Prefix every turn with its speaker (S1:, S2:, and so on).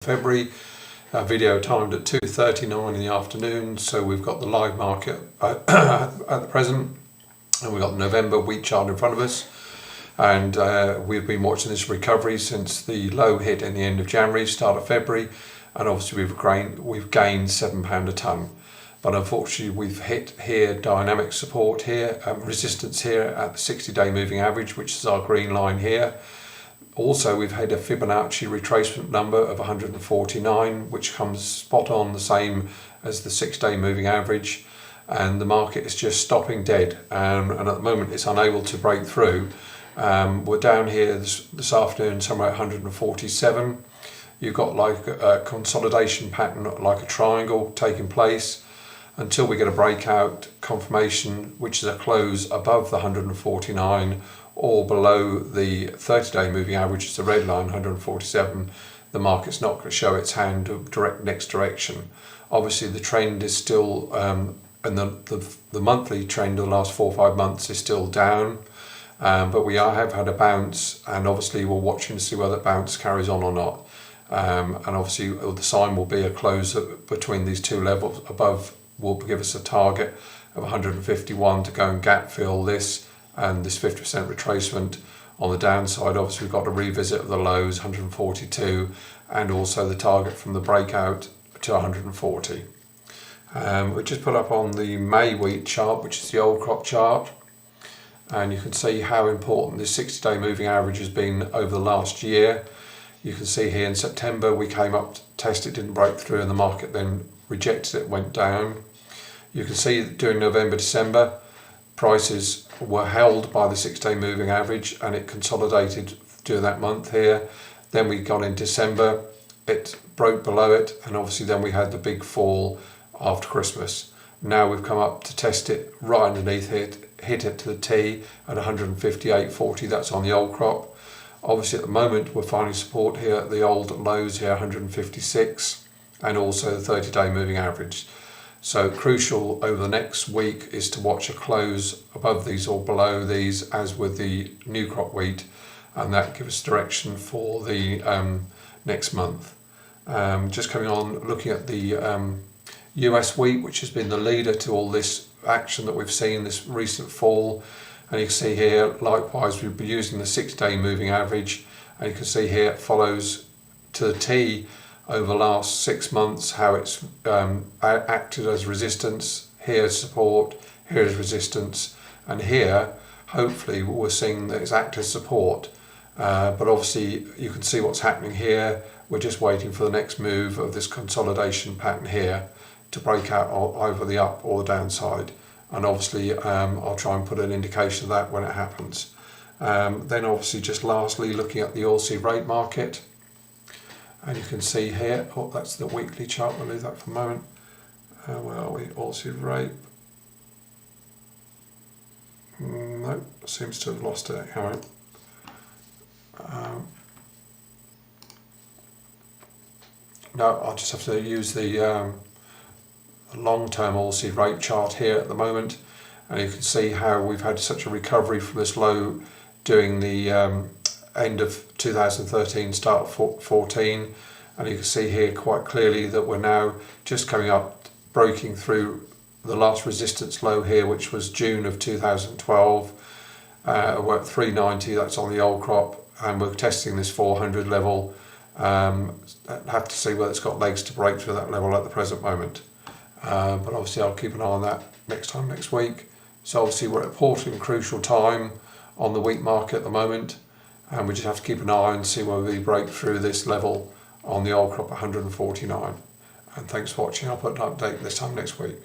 S1: February. Video timed at 2:39 in the afternoon, so we've got the live market at the present, and we've got the November wheat chart in front of us, and we've been watching this recovery since the low hit in the end of January, start of February, and obviously we've gained £7 a tonne, but unfortunately we've hit here dynamic support here, resistance here at the 60-day moving average, which is our green line here. Also, we've had a Fibonacci retracement number of 149, which comes spot on the same as the 6-day moving average, and the market is just stopping dead, and at the moment it's unable to break through. We're down here this afternoon somewhere at 147. You've got like a consolidation pattern, like a triangle taking place, until we get a breakout confirmation, which is a close above the 149 or below the 30-day moving average, is the red line, 147. The market's not going to show its hand direct next direction. Obviously the trend is still, and the monthly trend of the last 4 or 5 months is still down, but we have had a bounce, and obviously we're watching to see whether that bounce carries on or not. And obviously the sign will be a close between these two levels above will give us a target of 151 to go and gap fill this, and this 50% retracement on the downside. Obviously we've got a revisit of the lows, 142, and also the target from the breakout to 140. We just put up on the May wheat chart, which is the old crop chart, and you can see how important this 60-day moving average has been over the last year. You can see here in September we came up, tested, didn't break through, and the market then rejected it, went down. You can see that during November, December, prices were held by the 6-day moving average, and it consolidated during that month here. Then we got in December, it broke below it, and obviously then we had the big fall after Christmas. Now we've come up to test it right underneath it, hit it to the T at 158.40, that's on the old crop. Obviously at the moment we're finding support here at the old lows here, 156, and also the 30-day moving average. So crucial over the next week is to watch a close above these or below these, as with the new crop wheat, and that gives us direction for the next month. Just coming on, looking at the US wheat, which has been the leader to all this action that we've seen, this recent fall, and you can see here likewise we've been using the 6-day moving average, and you can see here it follows to the T over the last 6 months how it's acted as resistance. Here's support, here's resistance, and here hopefully we're seeing that it's acted as support, but obviously you can see what's happening here. We're just waiting for the next move of this consolidation pattern here to break out either the up or the downside, and obviously I'll try and put an indication of that when it happens. Then obviously just lastly looking at the oilseed rape market, and you can see here, oh, that's the weekly chart, we'll leave that for a moment. Where are we? Oilseed rape. No, seems to have lost it. All right. No, I'll just have to use the long-term oilseed rape chart here at the moment, and you can see how we've had such a recovery from this low during the end of 2013, start of 14, and you can see here quite clearly that we're now just coming up, breaking through the last resistance low here, which was June of 2012. We're at 390, that's on the old crop, and we're testing this 400 level. Have to see whether it's got legs to break through that level at the present moment, but obviously I'll keep an eye on that next week. So obviously we're at a important crucial time on the wheat market at the moment, and we just have to keep an eye and see whether we break through this level on the old crop 149. And thanks for watching. I'll put an update this time next week.